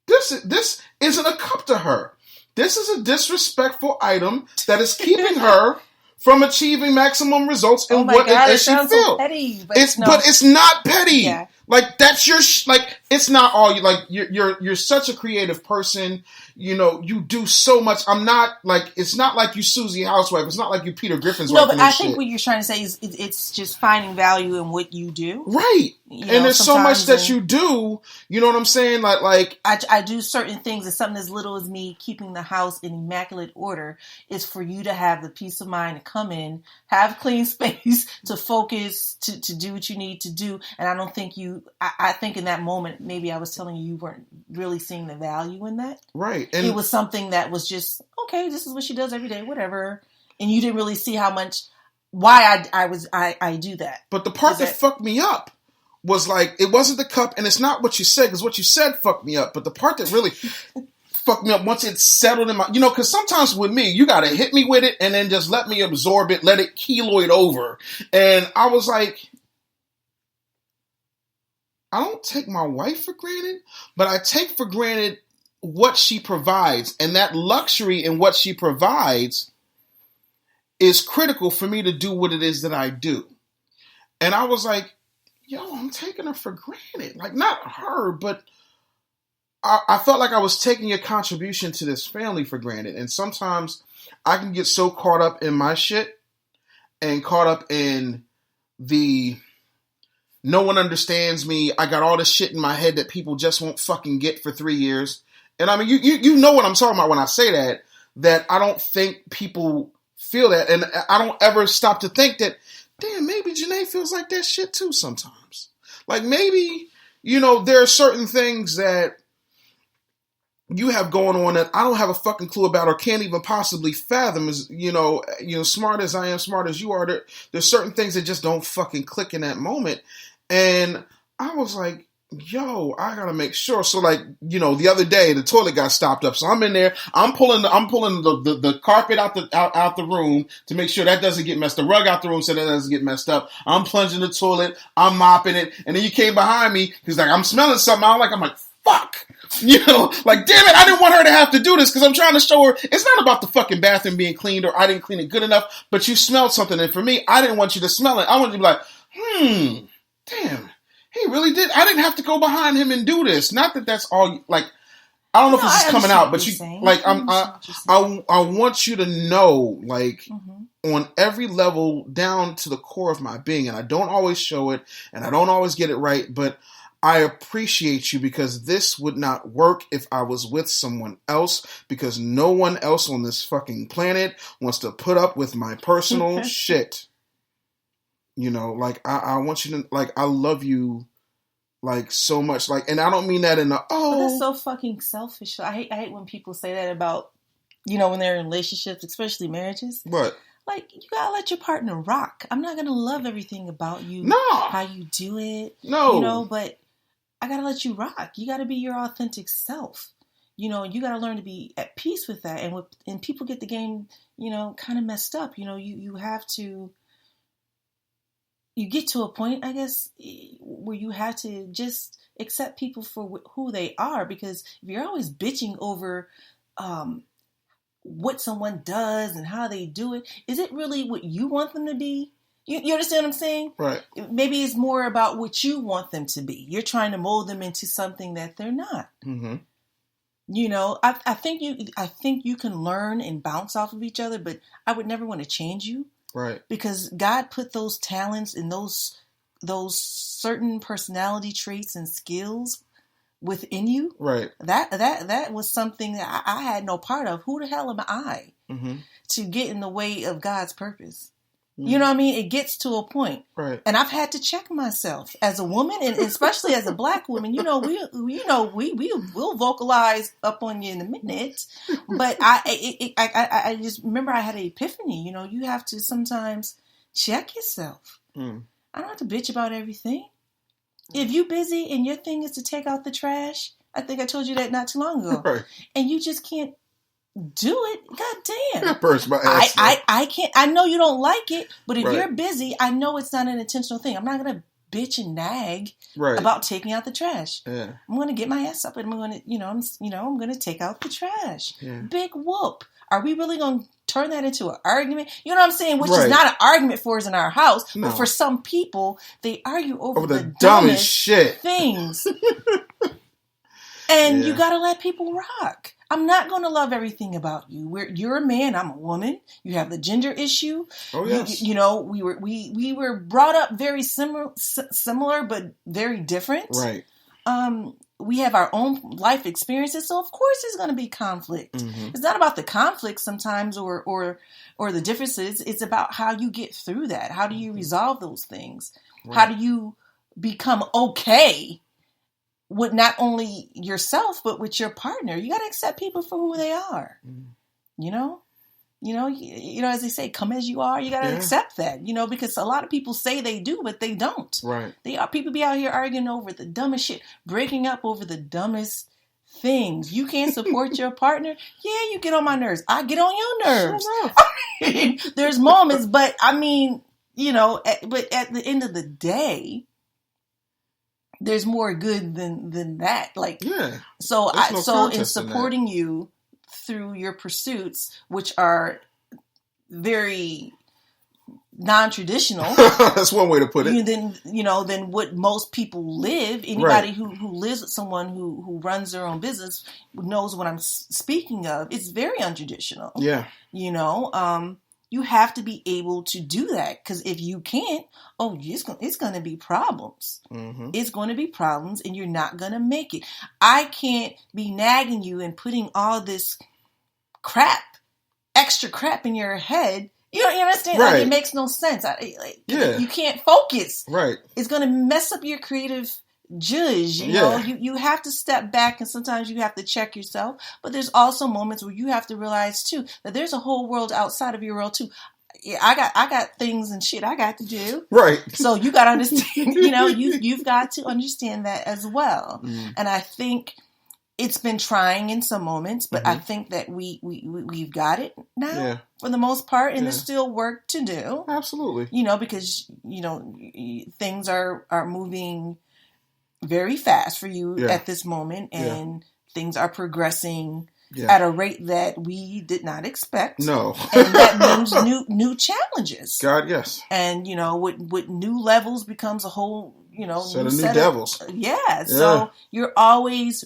this isn't a cup to her. This is a disrespectful item that is keeping her from achieving maximum results in what it she feels. So petty, but it's not petty. Yeah. Like that's your like it's not all you like. You're such a creative person. You do so much. I'm not like it's not like you Susie Housewife. It's not like you Peter Griffin's. No, but I think what you're trying to say is it's just finding value in what you do. Right. And there's so much that you do. You know what I'm saying? Like I do certain things. It's something as little as me keeping the house in immaculate order is for you to have the peace of mind to come in, have clean space, to focus, to do what you need to do. And I don't think I think in that moment, maybe I was telling you weren't really seeing the value in that. Right. And it was something that was just, okay, this is what she does every day, whatever. And you didn't really see how much why I do that. But the part that fucked me up was like, it wasn't the cup, and it's not what you said, because what you said fucked me up. But the part that really fucked me up once it settled in my, because sometimes with me, you gotta hit me with it and then just let me absorb it, let it keloid over. And I was like, I don't take my wife for granted, but I take for granted what she provides. And that luxury in what she provides is critical for me to do what it is that I do. And I was like, I'm taking her for granted. Like, not her, but I felt like I was taking a contribution to this family for granted. And sometimes I can get so caught up in my shit and caught up in the no one understands me. I got all this shit in my head that people just won't fucking get for 3 years. And I mean, you know what I'm talking about when I say that I don't think people feel that. And I don't ever stop to think that, damn, maybe Janay feels like that shit too sometimes. Like maybe, there are certain things that you have going on that I don't have a fucking clue about or can't even possibly fathom. As smart as I am, smart as you are, there's certain things that just don't fucking click in that moment. And I was like, I gotta make sure. So like, the other day the toilet got stopped up. So I'm in there, I'm pulling the carpet out the room to make sure that doesn't get messed, the rug out the room so that doesn't get messed up. I'm plunging the toilet, I'm mopping it, and then you came behind me, he's like, I'm smelling something. I'm like, fuck. Like, damn it, I didn't want her to have to do this because I'm trying to show her it's not about the fucking bathroom being cleaned or I didn't clean it good enough, but you smelled something. And for me, I didn't want you to smell it. I wanted you to be like, damn, he really did. I didn't have to go behind him and do this. Not that that's all, like, I don't know if this is coming out, but I want you to know, like, on every level down to the core of my being, and I don't always show it, and I don't always get it right, but I appreciate you because this would not work if I was with someone else, because no one else on this fucking planet wants to put up with my personal shit. Like, I want you to, like, I love you, like, so much. Like, and I don't mean that in a, But that's so fucking selfish. I hate when people say that about, when they're in relationships, especially marriages. What? Like, you gotta let your partner rock. I'm not gonna love everything about you. No. How you do it. No. But I gotta let you rock. You gotta be your authentic self. You gotta learn to be at peace with that. And people get the game, kind of messed up. You have to, you get to a point, I guess, where you have to just accept people for who they are. Because if you're always bitching over what someone does and how they do it, is it really what you want them to be? You understand what I'm saying? Right. Maybe it's more about what you want them to be. You're trying to mold them into something that they're not. Mm-hmm. I think you can learn and bounce off of each other, but I would never want to change you. Right. Because God put those talents and those certain personality traits and skills within you. Right. That was something that I had no part of. Who the hell am I to get in the way of God's purpose? You know what I mean? It gets to a point. Right. And I've had to check myself as a woman, and especially as a black woman. We'll vocalize up on you in a minute. But I just remember I had an epiphany. You have to sometimes check yourself. I don't have to bitch about everything. If you're busy and your thing is to take out the trash, I think I told you that not too long ago. Right. And you just can't do it. God damn. Burst my ass. I can't. I know you don't like it, but if you're busy, I know it's not an intentional thing. I'm not gonna bitch and nag about taking out the trash. Yeah. I'm gonna get my ass up and I'm gonna, I'm gonna take out the trash. Yeah. Big whoop. Are we really gonna turn that into an argument? You know what I'm saying? Which is not an argument for us in our house, but for some people, they argue over the dumbest shit things. And you gotta let people rock. I'm not going to love everything about you. You're a man. I'm a woman. You have the gender issue. Oh yes. We were brought up very similar, but very different. Right. We have our own life experiences, so of course there's going to be conflict. Mm-hmm. It's not about the conflict sometimes or the differences. It's about how you get through that. How do you resolve those things? Right. How do you become okay with not only yourself, but with your partner? You got to accept people for who they are, As they say, come as you are. You got to accept that, because a lot of people say they do, but they don't. Right. People be out here arguing over the dumbest shit, breaking up over the dumbest things. You can't support your partner. Yeah, you get on my nerves. I get on your nerves. There's moments, but but at the end of the day, there's more good than that. So in supporting you through your pursuits, which are very non-traditional. That's one way to put it. Than what most people live. Anybody who lives with someone who runs their own business knows what I'm speaking of. It's very untraditional. Yeah. You have to be able to do that, because if you can't, it's going to be problems. Mm-hmm. It's going to be problems, and you're not going to make it. I can't be nagging you and putting all this extra crap in your head. You understand? Right. It makes no sense. You can't focus. Right. It's going to mess up your creative judge. You have to step back, and sometimes you have to check yourself. But there's also moments where you have to realize too that there's a whole world outside of your world too. Yeah, I got things and shit I got to do. Right. So you got to understand. You've got to understand that as well. Mm. And I think it's been trying in some moments, but I think that we've got it now for the most part, and there's still work to do. Absolutely. Because things are moving very fast for you at this moment, and things are progressing at a rate that we did not expect. No. And that means new challenges. God, yes. And with new levels becomes a whole set of new devils. So you're always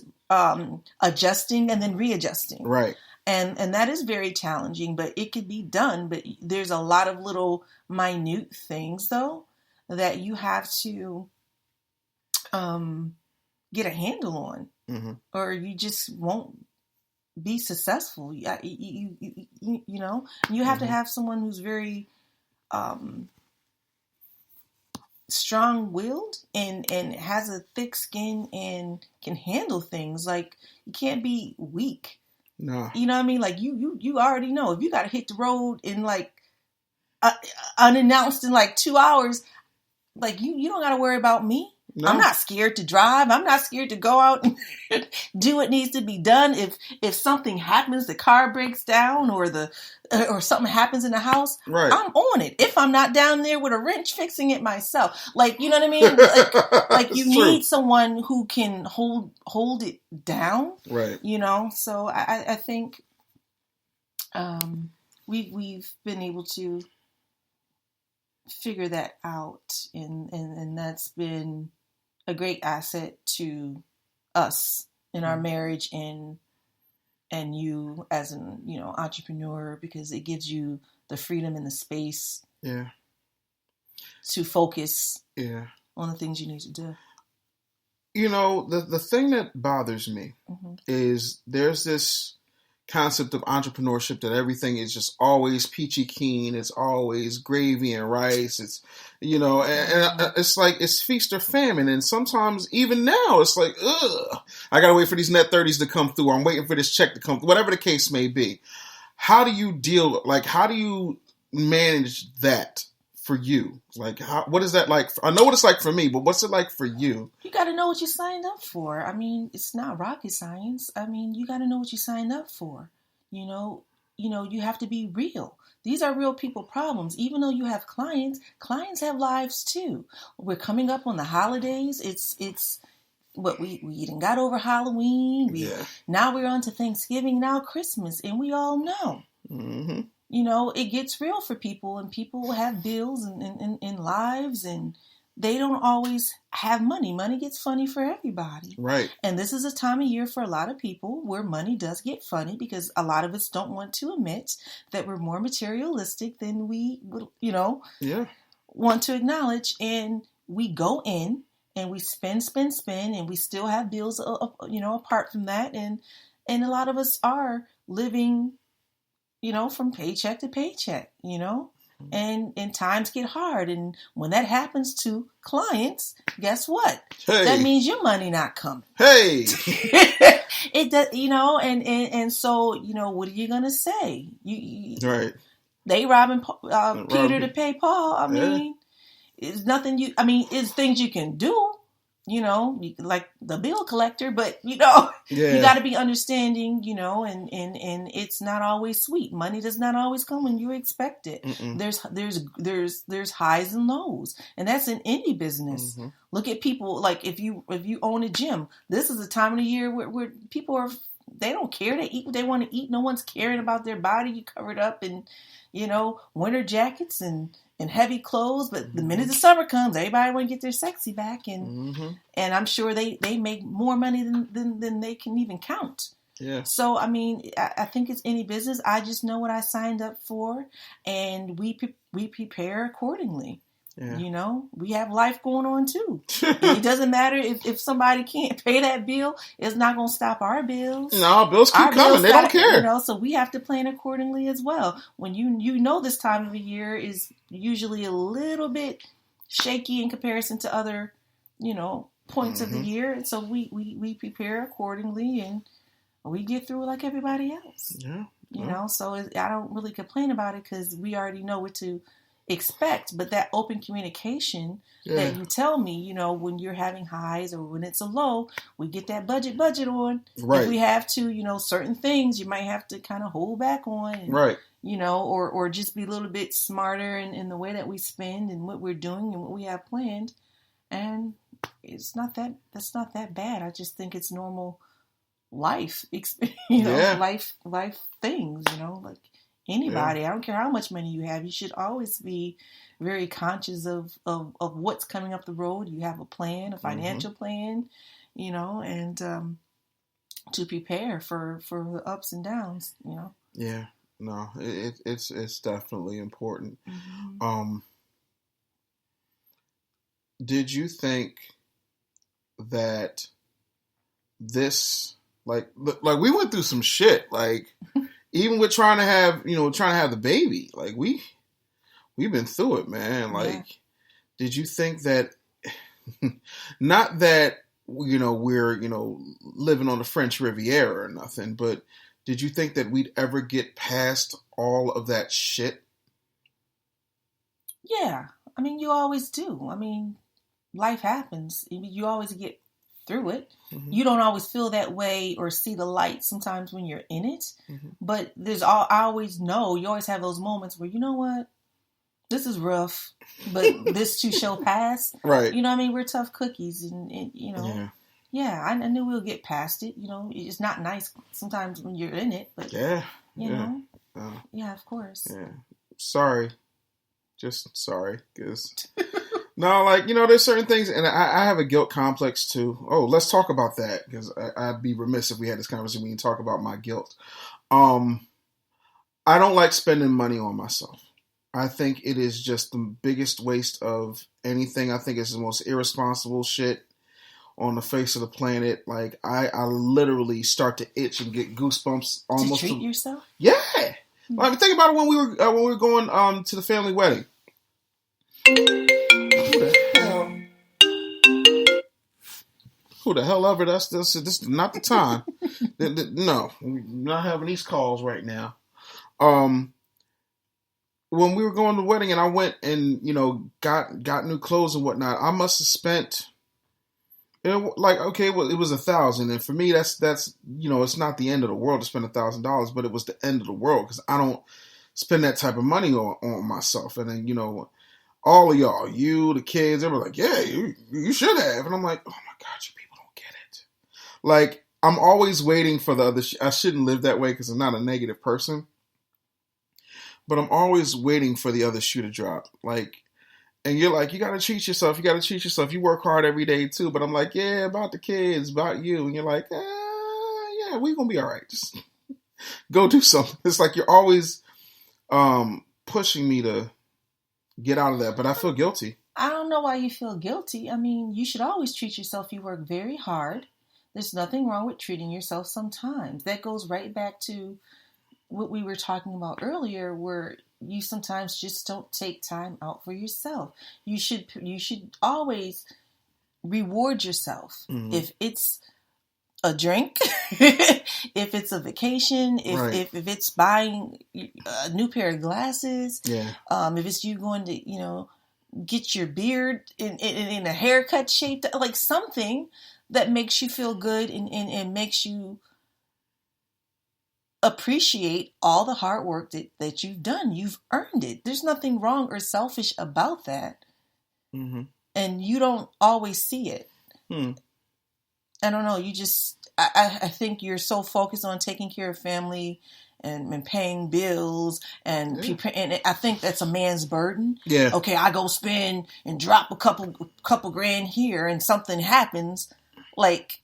adjusting and then readjusting. Right. And that is very challenging, but it could be done. But there's a lot of little minute things though that you have to get a handle on, or you just won't be successful. You have to have someone who's very strong-willed and has a thick skin and can handle things. Like, you can't be weak. No. You know what I mean? Like, you already know if you got to hit the road in unannounced in 2 hours, you don't got to worry about me. No. I'm not scared to drive. I'm not scared to go out and do what needs to be done. If something happens, the car breaks down or something happens in the house, right. I'm on it. If I'm not down there with a wrench fixing it myself, you know what I mean? You need someone who can hold it down, right? So I think we've been able to figure that out, and that's been a great asset to us in our marriage and you as an entrepreneur, because it gives you the freedom and the space to focus on the things you need to do. The thing that bothers me is there's this concept of entrepreneurship that everything is just always peachy keen. It's always gravy and rice. It's, and it's like it's feast or famine. And sometimes even now it's like, ugh, I got to wait for these net 30s to come through. I'm waiting for this check to come through, whatever the case may be. How do you how do you manage that for you? What is that like? I know what it's like for me, but what's it like for you? You got to know what you signed up for. I mean, it's not rocket science. I mean, you got to know what you signed up for. You have to be real. These are real people problems. Even though you have clients have lives too. We're coming up on the holidays. It's what we even got over Halloween. Now we're on to Thanksgiving, now Christmas, and we all know. Mm-hmm. It gets real for people, and people have bills and lives, and they don't always have money. Money gets funny for everybody. Right. And this is a time of year for a lot of people where money does get funny, because a lot of us don't want to admit that we're more materialistic than we, want to acknowledge. And we go in and we spend, and we still have bills, apart from that. And a lot of us are living, from paycheck to paycheck, And times get hard. And when that happens to clients, guess what? Hey. That means your money not coming. Hey. It does, and so, what are you going to say? Right. They robbing Peter to pay Paul. I mean, it's nothing it's things you can do, like the bill collector, but you got to be understanding, and it's not always sweet. Money does not always come when you expect it. There's highs and lows, and that's in any business. Mm-hmm. Look at people, like if you own a gym, this is a time of the year where people they don't care. They eat what they want to eat. No one's caring about their body. You covered up in, winter jackets and heavy clothes, but the minute the summer comes, everybody want to get their sexy back, and I'm sure they make more money than they can even count. Yeah. So I think it's any business. I just know what I signed up for, and we prepare accordingly. Yeah. We have life going on too. It doesn't matter if somebody can't pay that bill. It's not going to stop our bills. No, bills keep coming. They don't care. So we have to plan accordingly as well. When this time of the year is usually a little bit shaky in comparison to other, points of the year. And so we prepare accordingly, and we get through it like everybody else. Yeah. So I don't really complain about it because we already know what to expect, but that open communication that you tell me, when you're having highs or when it's a low, we get that budget on. Right. If we have to, certain things you might have to kind of hold back on. And, right. Or just be a little bit smarter in the way that we spend and what we're doing and what we have planned. And that's not that bad. I just think it's normal life, life things, like anybody. I don't care how much money you have. You should always be very conscious of what's coming up the road. You have a plan, a financial plan, and to prepare for the ups and downs, Yeah, no, it's definitely important. Mm-hmm. Did you think that this, like we went through some shit, like even with trying to have the baby, like we've been through it, man. Like, did you think that, not that, we're, living on the French Riviera or nothing, but did you think that we'd ever get past all of that shit? Yeah. You always do. Life happens. You always get through it. Mm-hmm. You don't always feel that way or see the light sometimes when you're in it. Mm-hmm. But I always know, you always have those moments where, you know what, this is rough, but this too shall pass. Right. We're tough cookies, and I knew we'll get past it. It's not nice sometimes when you're in it, but of course. Yeah. Sorry. Just sorry. Because no, there's certain things, and I have a guilt complex too. Oh, let's talk about that, because I'd be remiss if we had this conversation. We didn't talk about my guilt. I don't like spending money on myself. I think it is just the biggest waste of anything. I think it's the most irresponsible shit on the face of the planet. Like, I literally start to itch and get goosebumps almost. To treat yourself? Yeah. Like, think about it when we were going to the family wedding. Who the hell ever? This is not the time. No, we're not having these calls right now. When we were going to the wedding and I went and, got new clothes and whatnot, I must have spent, it was $1,000. And for me, that's, it's not the end of the world to spend $1,000, but it was the end of the world because I don't spend that type of money on myself. And then, all of y'all, you, the kids, they were like, yeah, you should have. And I'm like, oh my God, you people don't get it. Like, I'm always waiting for the other, I shouldn't live that way because I'm not a negative person. But I'm always waiting for the other shoe to drop. Like, and you're like, you got to treat yourself. You got to treat yourself. You work hard every day too. But I'm like, yeah, about the kids, about you. And you're like, yeah, we're going to be all right. Just go do something. It's like you're always pushing me to get out of that. But I feel guilty. I don't know why you feel guilty. You should always treat yourself. You work very hard. There's nothing wrong with treating yourself sometimes. That goes right back to what we were talking about earlier, where you sometimes just don't take time out for yourself. You should always reward yourself. Mm-hmm. If it's a drink, if it's a vacation, if it's buying a new pair of glasses, if it's you going to, get your beard in a haircut shape, like something that makes you feel good and makes you appreciate all the hard work that you've done. You've earned it. There's nothing wrong or selfish about that. Mm-hmm. And you don't always see it. I don't know. You just, I think you're so focused on taking care of family and paying bills and I think that's a man's burden. Yeah. Okay, I go spend and drop a couple grand here and something happens. Like,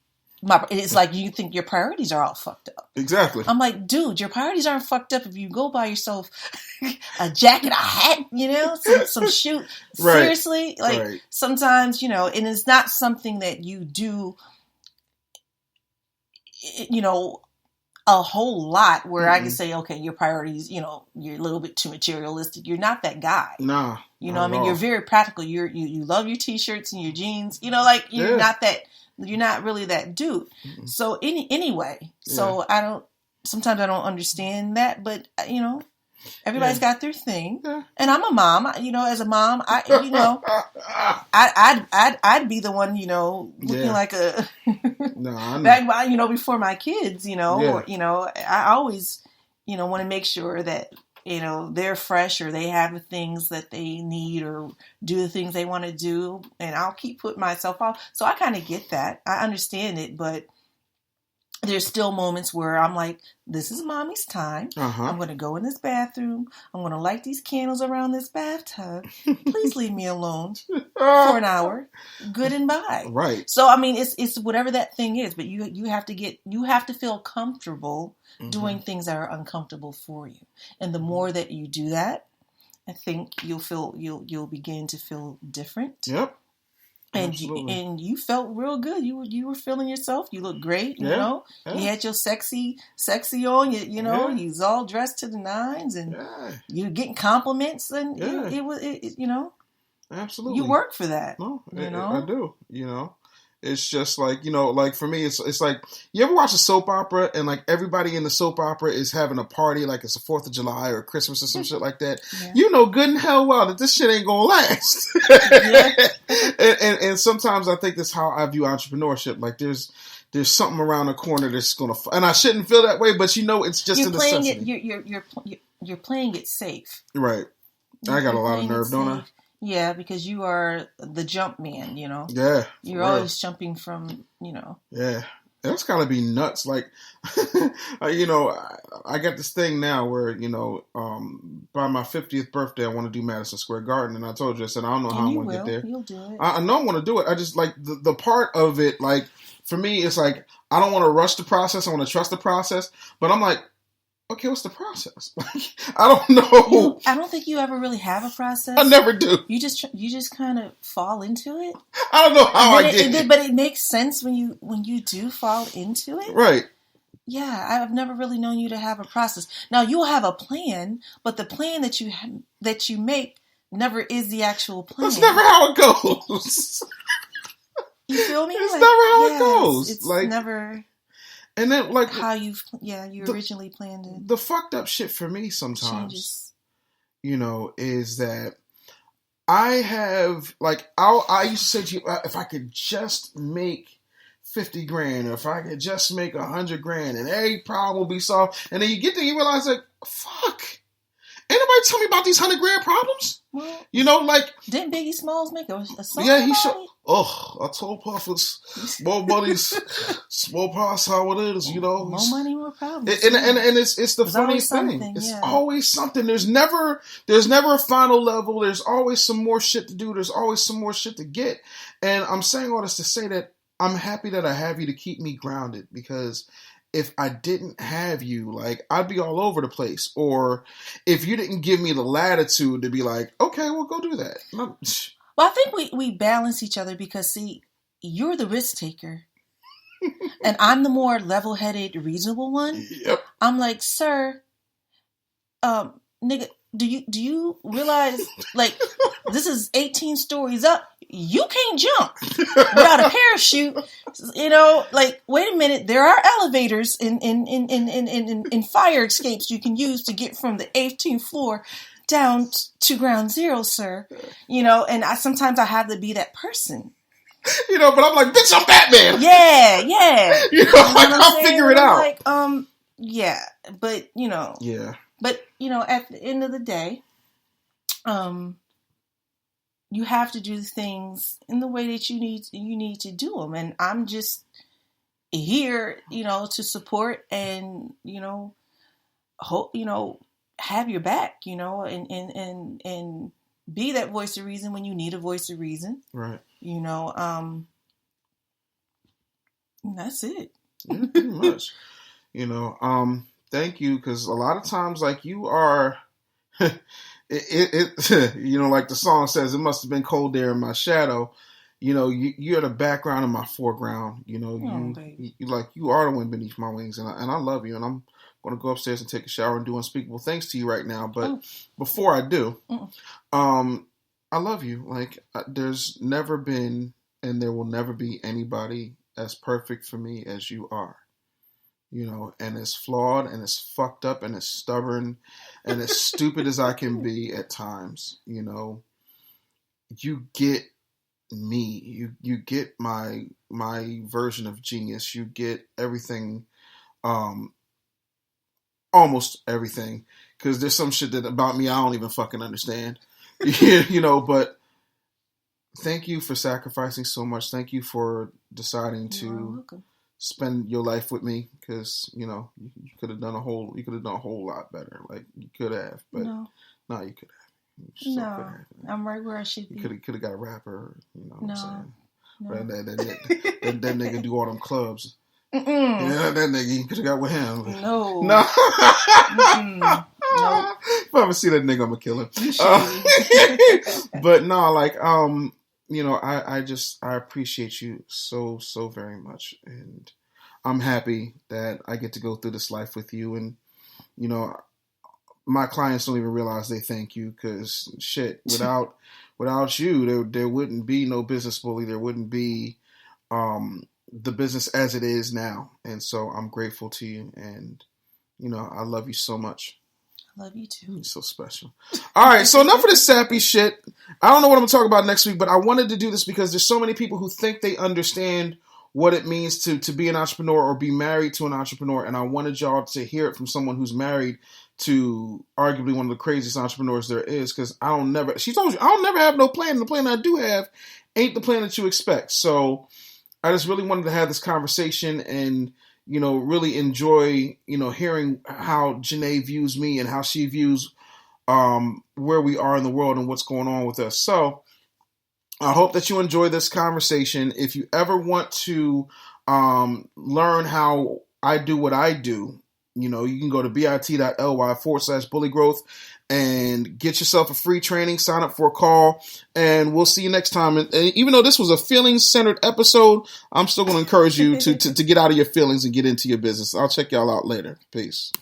it's like you think your priorities are all fucked up. Exactly. I'm like, dude, your priorities aren't fucked up if you go buy yourself a jacket, a hat, some shoe. Right. Seriously, like sometimes, and it's not something that you do, a whole lot where I can say, okay, your priorities, you're a little bit too materialistic. You're not that guy. Nah. You're very practical. You love your t-shirts and your jeans, you're not that. You're not really that dude. Mm-hmm. So anyway, sometimes I don't understand that, but everybody's got their thing. Yeah. And I'm a mom, as a mom, I'd be the one, looking like a, back, before my kids, or, I always, want to make sure that, they're fresh or they have the things that they need or do the things they want to do. And I'll keep putting myself off. So I kind of get that. I understand it, but there's still moments where I'm like, this is mommy's time. Uh-huh. I'm going to go in this bathroom. I'm going to light these candles around this bathtub. Please leave me alone for an hour. Good and bye. Right. So, it's whatever that thing is, but you have to feel comfortable doing things that are uncomfortable for you. And the more that you do that, I think you'll begin to feel different. Yep. And you felt real good. You were feeling yourself. You looked great. You know, you had your sexy on. You was all dressed to the nines, and you're getting compliments. And it was absolutely, you work for that. No, I do. It's just like, like for me, it's like, you ever watch a soap opera and like everybody in the soap opera is having a party, like it's the 4th of July or Christmas or some shit like that. Yeah. Good and hell well that this shit ain't gonna last. and sometimes I think that's how I view entrepreneurship. Like there's something around the corner that's gonna, and I shouldn't feel that way, but it's just a necessity. You're playing it safe. Right. I got a lot of nerve, don't I? Yeah, because you are the jump man, Yeah. You're always jumping from, Yeah. That's gotta be nuts. Like, I got this thing now where, by my 50th birthday, I want to do Madison Square Garden. And I told you, I said, I don't know how I'm going to get there. You'll do it. I know I want to do it. I just like the part of it, like, for me, it's like, I don't want to rush the process. I want to trust the process. But I'm like, okay, what's the process? I don't know. I don't think you ever really have a process. I never do. You just kind of fall into it. I don't know how I get it. But it makes sense when you do fall into it. Right. Yeah, I've never really known you to have a process. Now you'll have a plan, but the plan that you make never is the actual plan. That's never how it goes. You feel me? It's never how it goes. It's like never. And then, like, how you originally planned it. The fucked up shit for me sometimes, is that I have, like, I used to say to you, if I could just make 50 grand, or if I could just make 100 grand, and every problem will be solved. And then you get there, you realize, like, fuck. Ain't nobody tell me about these 100 grand problems. Well, like, didn't Biggie Smalls make a song? Yeah, he showed. Oh, I told Puff it's small money's small price how it is. More money, more problems. And it's the funniest thing. It's always something. There's never a final level. There's always some more shit to do. There's always some more shit to get. And I'm saying all this to say that I'm happy that I have you to keep me grounded, because if I didn't have you, like, I'd be all over the place. Or if you didn't give me the latitude to be like, okay, well, go do that. Well, I think we balance each other because, see, you're the risk taker. And I'm the more level-headed, reasonable one. Yep. I'm like, sir, nigga, do you realize, like, this is 18 stories up? You can't jump without a parachute. You know, like, wait a minute, there are elevators in fire escapes you can use to get from the 18th floor down to ground zero, sir. You know, and sometimes I have to be that person. You know, but I'm like, bitch, I'm Batman. Yeah. You know, like, I'll figure it out. Like, yeah, but, you know. Yeah. But, you know, at the end of the day, you have to do things in the way that you need to do them. And I'm just here, you know, to support and, you know, hope, you know, have your back, you know, and be that voice of reason when you need a voice of reason. Right. You know, that's it. Yeah, pretty much. You know, thank you, because a lot of times, like, you are, you know, like the song says, it must have been cold there in my shadow. You know, you're the background in my foreground. You know, you are the wind beneath my wings, and I love you, and I'm going to go upstairs and take a shower and do unspeakable things to you right now. But before I do, I love you. Like, there's never been, and there will never be anybody as perfect for me as you are. You know, and as flawed and as fucked up and as stubborn and as stupid as I can be at times, you know, you get me. You get my version of genius. You get everything, almost everything, because there's some shit that about me I don't even fucking understand. You know, but thank you for sacrificing so much. Thank you for deciding to spend your life with me, because, you know, you could have done a whole lot better. Like, you could have, but no, you could have. No, I'm right where I should be. You could have got a rapper, you know what I'm saying? No. Right, that nigga do all them clubs. Yeah, that nigga, you could have got with him. No. No. Nope. If I ever see that nigga, I'm gonna kill him. But no, like, you know, I appreciate you so very much, and I'm happy that I get to go through this life with you. And, you know, my clients don't even realize they thank you, because shit, without you, there wouldn't be no Business Bully. There wouldn't be the business as it is now. And so I'm grateful to you, and, you know, I love you so much. Love you too. You're so special. All right, so enough of this sappy shit. I don't know what I'm going to talk about next week, but I wanted to do this because there's so many people who think they understand what it means to be an entrepreneur or be married to an entrepreneur, and I wanted y'all to hear it from someone who's married to arguably one of the craziest entrepreneurs there is, because she told you, I don't never have no plan. The plan I do have ain't the plan that you expect. So I just really wanted to have this conversation and, you know, really enjoy, you know, hearing how Janay views me and how she views where we are in the world and what's going on with us. So I hope that you enjoy this conversation. If you ever want to learn how I do what I do, you know, you can go to bit.ly/bullygrowth and get yourself a free training, sign up for a call, and we'll see you next time. And even though this was a feelings-centered episode, I'm still going to encourage you to get out of your feelings and get into your business. I'll check y'all out later. Peace.